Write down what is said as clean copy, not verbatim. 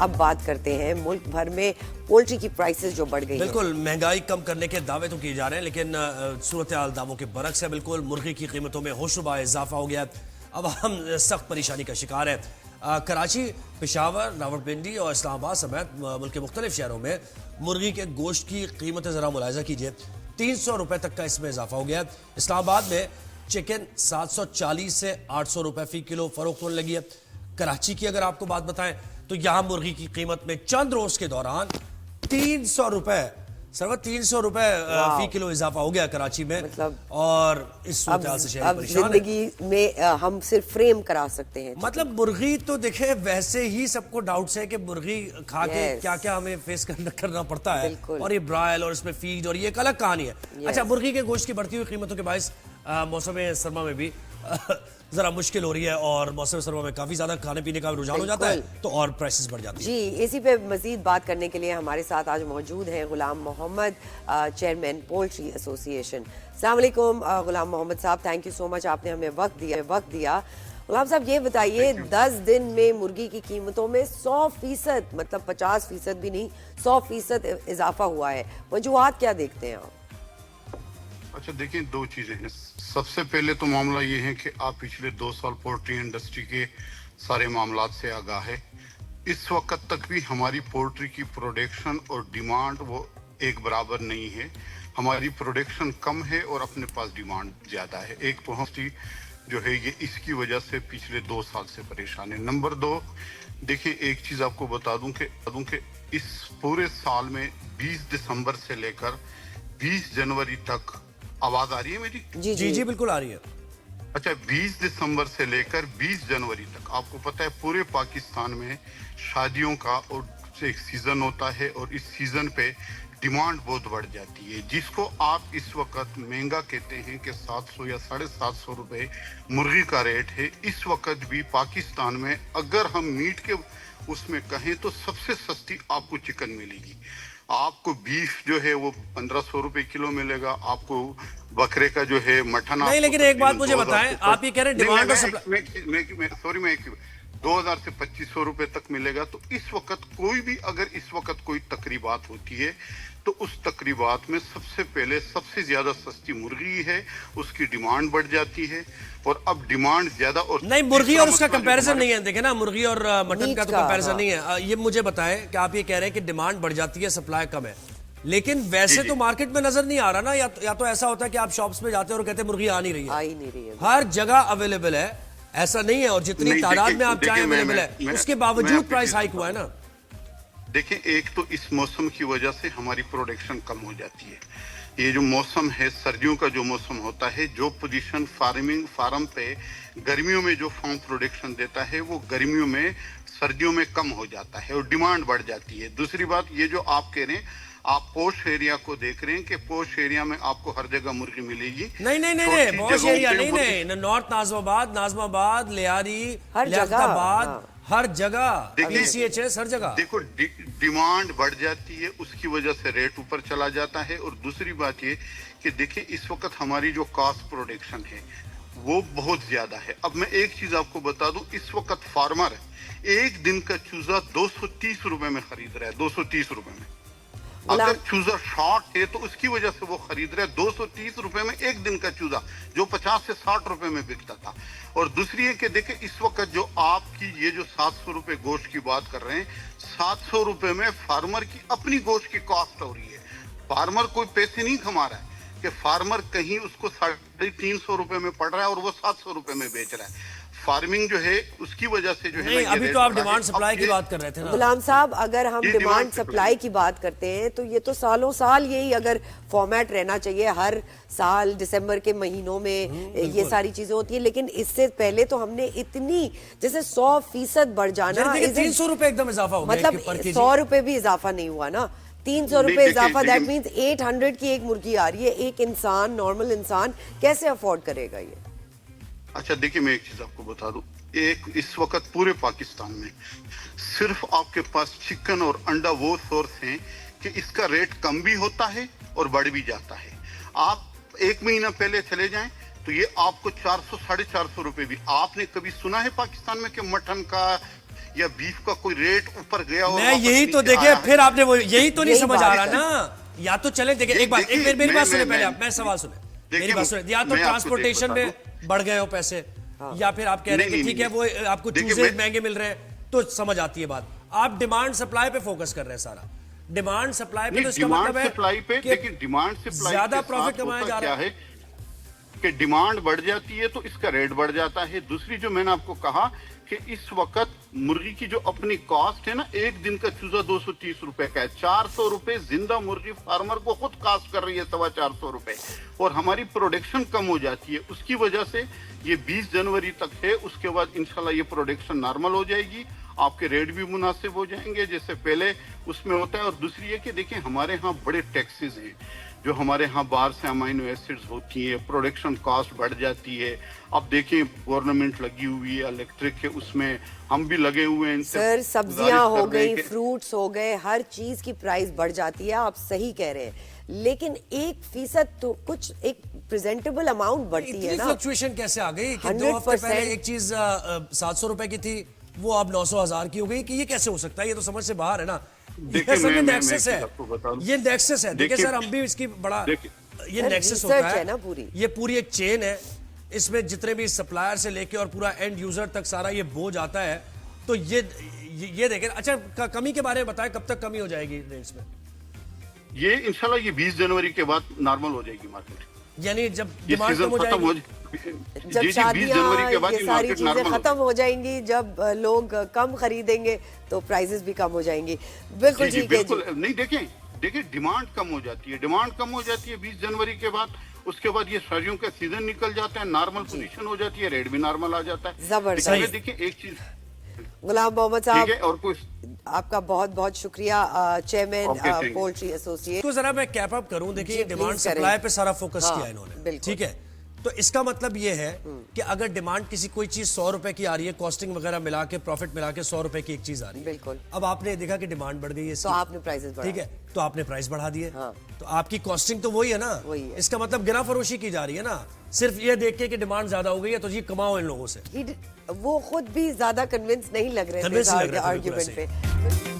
अब बात करते हैं मुल्क भर में पोल्ट्री की प्राइसेस जो बढ़ गई हैं। बिल्कुल, महंगाई कम करने के दावे तो किए जा रहे हैं, लेकिन सूरत हाल दावों के बरक्स है। बिल्कुल मुर्गी की कीमतों में होशरुबा इजाफा हो गया। अब हम सख्त परेशानी का शिकार है। कराची, पेशावर, रावलपिंडी और इस्लामाबाद समेत मुल्क के मुख्तलिफ शहरों में मुर्गी के गोश्त की कीमतें ज़रा मुलायजा कीजिए, 300 रुपये तक का इसमें इजाफा हो गया। इस्लामाबाद में चिकन 740 से 800 रुपये फी किलो फरोख्त होने लगी है। कराची की अगर आपको बात बताएं तो यहां मुर्गी की कीमत में चंद रोज के दौरान 300 रुपए, सरवर 300 रुपए फी किलो इजाफा हो गया कराची में। मतलब और इस सूरत हाल से शहरी परेशान है। जिंदगी में हम सिर्फ फ्रेम करा सकते हैं। मतलब मुर्गी तो देखे वैसे ही सबको डाउट्स है कि मुर्गी खा के क्या क्या हमें फेस करना पड़ता है, और ये ब्रायल और इसमें फीड और ये एक अलग कहानी है। अच्छा, मुर्गी के गोश्त की बढ़ती हुई कीमतों के बायस मौसम सरमा में भी जरा मुश्किल हो रही है, और मौसम सरमा में काफी ज्यादा खाने पीने का रुझान हो जाता है तो और प्राइसेस बढ़ जाती है। जी, इसी पे मजीद बात करने के लिए हमारे साथ आज मौजूद हैं गुलाम मोहम्मद, चेयरमैन पोल्ट्री एसोसिएशन। अस्सलाम वालेकुम गुलाम मोहम्मद साहब, थैंक यू सो मच, आपने हमें वक्त दिया। गुलाम साहब, ये बताइए 10 दिन में मुर्गी की कीमतों में 100%, मतलब 50% भी नहीं, 100% इजाफा हुआ है। वजूहात क्या देखते हैं आप? अच्छा देखिए, दो चीजें हैं। सबसे पहले तो मामला ये है कि आप पिछले 2 साल पोल्ट्री इंडस्ट्री के सारे मामलात से आगाह है। इस वक्त तक भी हमारी पोल्ट्री की प्रोडक्शन और डिमांड वो एक बराबर नहीं है। हमारी प्रोडक्शन कम है और अपने पास डिमांड ज्यादा है। एक पहुंचती जो है ये इसकी वजह से पिछले 2 साल से परेशान है। नंबर 2, देखिए एक चीज आपको बता दूं कि इस पूरे साल में 20 दिसंबर से लेकर 20 जनवरी तक, आवाज आ रही है मेरी? जी बिल्कुल आ रही है। अच्छा, 20 दिसंबर से लेकर 20 जनवरी तक आपको पता है पूरे पाकिस्तान में शादियों का और एक सीजन होता है, और इस सीजन पे डिमांड बहुत बढ़ जाती है, जिसको आप इस वक्त महंगा कहते हैं कि 700 या 750 रुपए मुर्गी का रेट है। इस वक्त भी पाकिस्तान में अगर हम मीट के उसमें कहें तो सबसे सस्ती आपको चिकन मिलेगी। आपको बीफ जो है वो 1500 रुपए किलो मिलेगा। आपको बकरे का जो है मटन नहीं, लेकिन एक बात मुझे बताएं, आप ये कह रहे हैं डिमांड और सप्लाई, सॉरी मैं 2000 से 2500 रुपए तक मिलेगा। तो इस वक्त कोई भी अगर इस वक्त कोई तकरीबात होती है तो उस तकरीबात में सबसे पहले सबसे ज्यादा सस्ती मुर्गी है, उसकी डिमांड बढ़ जाती है। और अब डिमांड ज्यादा और नहीं, मुर्गी और उसका कंपैरिजन नहीं है। देखे ना, मुर्गी और मटन का तो कंपैरिजन नहीं है। ये मुझे बताएं कि आप ये कह रहे हैं कि डिमांड बढ़ जाती है, सप्लाई कम है, लेकिन वैसे तो मार्केट में नजर नहीं आ रहा ना। या तो ऐसा होता है कि आप शॉप्स में जाते हैं और कहते हैं मुर्गी आ नहीं रही है, हर जगह अवेलेबल है, ऐसा नहीं है। और जितनी तादाद में आप चाहें अवेलेबल है, उसके बावजूद प्राइस हाइक हुआ है ना। देखिए, एक तो इस मौसम की वजह से हमारी प्रोडक्शन कम हो जाती है। ये जो मौसम है, सर्दियों का जो मौसम होता है, जो पोजीशन फार्म पे गर्मियों में जो फार्म प्रोडक्शन देता है वो गर्मियों में सर्दियों में कम हो जाता है और डिमांड बढ़ जाती है। दूसरी बात, ये जो आप कह रहे हैं, आप पोश एरिया को देख रहे हैं कि पोश एरिया में आपको हर जगह मुर्गी मिलेगी। नहीं, पोश एरिया नहीं, नॉर्थ नाजमाबाद, लियारी, लियाकताबाद, हर जगह, DCHS हर जगह। देखो, डिमांड बढ़ जाती है, उसकी वजह से रेट ऊपर चला जाता है। और दूसरी बात ये कि देखिए इस वक्त हमारी जो कास्ट प्रोडक्शन है वो बहुत ज्यादा है। अब मैं एक चीज आपको बता दूं, इस वक्त फार्मर एक दिन का चूजा 230 रुपए में खरीद रहा है, 230 रुपए में। अगर चूजा शॉर्ट है तो उसकी वजह से वो खरीद रहे हैं 230 रुपए में एक दिन का चूजा, जो 50 से 60 रुपए में बिकता था। और दूसरी है कि देखिए इस वक्त जो आपकी ये जो 700 रुपए गोश्त की बात कर रहे हैं, 700 रुपए में फार्मर की अपनी गोश्त की कॉस्ट हो रही है। फार्मर कोई पैसे नहीं कमा रहा है कि फार्मर कहीं उसको 350 रुपए में पड़ रहा है और वो 700 रुपए में बेच रहा है। फार्मिंग जो है उसकी वजह से जो है, अभी तो आप डिमांड सप्लाई की बात कर रहे थे ना गुलाम साहब। अगर हम डिमांड सप्लाई की बात करते हैं तो ये तो सालों साल यही अगर फॉर्मेट रहना चाहिए, हर साल दिसंबर के महीनों में ये सारी चीजें होती है। लेकिन इससे पहले तो हमने इतनी जैसे 100% बढ़ जाना, 300 रुपए एकदम इजाफा हो गया, मतलब 100 रुपए भी इजाफा नहीं हुआ ना, 300 रुपए इजाफा। दैट मीन्स 800 की एक मुर्गी आ रही है। एक इंसान, नॉर्मल इंसान कैसे अफोर्ड करेगा ये? अच्छा देखिए, मैं एक चीज आपको बता दूं, एक इस वक्त पूरे पाकिस्तान में सिर्फ आपके पास चिकन और अंडा वो सोर्स हैं कि इसका रेट कम भी होता है और बढ़ भी जाता है। आप एक महीना पहले चले जाएं तो ये आपको 400 450 रुपए भी। आपने कभी सुना है पाकिस्तान में कि मटन का या बीफ का कोई रेट ऊपर गया और मैं वापस यही तो नीचे देखे, आया है। फिर आपने वो यही तो नहीं यही समझ बात आ रहा है। ना। या तो चले देखे, एक बात, देखिए, मेरी बात सुने मैं- पहले मैं- आप, मैं सवाल सुने, देखिए, मेरी बात सुने। या तो मैं आपको ट्रांसपोर्टेशन बता में बढ़ गए हो पैसे, या फिर आप कह रहे हैं नहीं, कि नहीं, ठीक है वो आपको देखिए, चूजे मैं- महंगे मिल रहे हैं, तो समझ आती है बात। आप डिमांड सप्लाई पे फोकस कर रहे हैं सारा, डिमांड सप्लाई पे, नहीं, तो इसका डिमांड मतलब है सप्लाई पे, कि देखिए डिमांड सप्लाई ज्यादा के प्रॉफिट साथ कमाया होता जा रहा क्या है कि डिमांड बढ़ जाती है तो इसका रेट बढ़ जाता है। दूसरी जो मैंने आपको कहा कि इस वक्त मुर्गी की जो अपनी कॉस्ट है ना, एक दिन का चूजा 230 रुपए का है, 400 रुपए जिंदा मुर्गी फार्मर को खुद कास्ट कर रही है, 425 रुपए, और हमारी प्रोडक्शन कम हो जाती है। उसकी वजह से ये 20 जनवरी तक है, उसके बाद इंशाल्लाह ये प्रोडक्शन नॉर्मल हो जाएगी, आपके रेट भी मुनासिब हो जाएंगे जैसे पहले उसमें होता है। और दूसरी है कि देखिए हमारे यहाँ बड़े टैक्सेस हैं जो हमारे यहाँ बाहर से अमाइनो एसिड्स होती है, प्रोडक्शन कॉस्ट बढ़ जाती है। अब देखिए गवर्नमेंट लगी हुई है इलेक्ट्रिक के, उसमें हम भी लगे हुए हैं। इनसे सर सब्जियां गुजारिश हो कर रहे गई, हैं कि- फ्रूट्स हो गए, हर चीज की प्राइस बढ़ जाती है, आप सही कह रहे हैं, लेकिन 1% तो कुछ एक प्रेजेंटेबल अमाउंट बढ़ती है इतनी ना। फ्लक्चुएशन कैसे आ गई कि 2 हफ्ते 100% पहले एक चीज 700 रुपए की थी, वो अब 900,000 की हो गई, कि ये कैसे हो सकता है? ये तो समझ से बाहर है ना। देखिए, ये सब मैं नेक्सस है, आपको बता दूं। ये नेक्सस है। देखिए देखिए, सर, हम भी इसकी बड़ा देखिए, ये सर, नेक्सस होता research है है ना पूरी। ये पूरी एक चेन है, इसमें जितने भी सप्लायर से लेके और पूरा एंड यूजर तक सारा ये बोझ आता है। तो ये देखें। अच्छा, कमी के बारे में बताएं, कब तक कमी हो जाएगी रेट्स में? ये इंशाल्लाह ये 20 जनवरी के बाद नॉर्मल हो जाएगी मार्केट। यानी जब ये डिमांड सीजन कम हो खत्म हो जब जी 20 जनवरी के बाद शादियां, ये ये सारी मार्केट चीजें नॉर्मल खत्म हो जाएंगी, जब लोग कम खरीदेंगे तो प्राइसेस भी कम हो जाएंगी। बिल्कुल जी, ठीक है जी। बिल्कुल नहीं। देखिए डिमांड कम हो जाती है, डिमांड कम हो जाती है 20 जनवरी के बाद। उसके बाद ये सर्दियों का सीजन निकल जाता है, नॉर्मल पोजीशन हो जाती है, रेट भी नॉर्मल आ जाता है। जबरदस्त। लेकिन देखिए एक चीज गुलाम मोहम्मद ठीक साहब, है, और कुछ आपका बहुत बहुत शुक्रिया, chairman Okay, thank you. Poultry association. तो जरा मैं कैप अप करूं। देखिए जी, डिमांड please करें। सप्लाई पे सारा फोकस हाँ, किया इन्होंने, बिल्कुल। ठीक है। तो इसका मतलब ये है कि अगर डिमांड किसी कोई चीज 100 रुपए की आ रही है, कॉस्टिंग वगैरह मिला के, प्रॉफिट मिला के 100 रुपए की एक चीज आ रही है, बिल्कुल। अब आपने देखा कि डिमांड बढ़ गई है, तो आपने प्राइसेस बढ़ाए। ठीक है, तो आपने प्राइस बढ़ा दिए, हाँ। तो आपकी कॉस्टिंग तो वही है ना, वही है। इसका मतलब गिरा फरोशी की जा रही है ना। सिर्फ ये देख के कि डिमांड ज्यादा हो गई है तो जी कमाओ इन लोगों से। वो खुद भी ज्यादा कन्विंस नहीं लग रहे थे Convince नहीं लग रहे थे, बिल्कुल आर्ग्यूमेंट ऐसे ही। पे।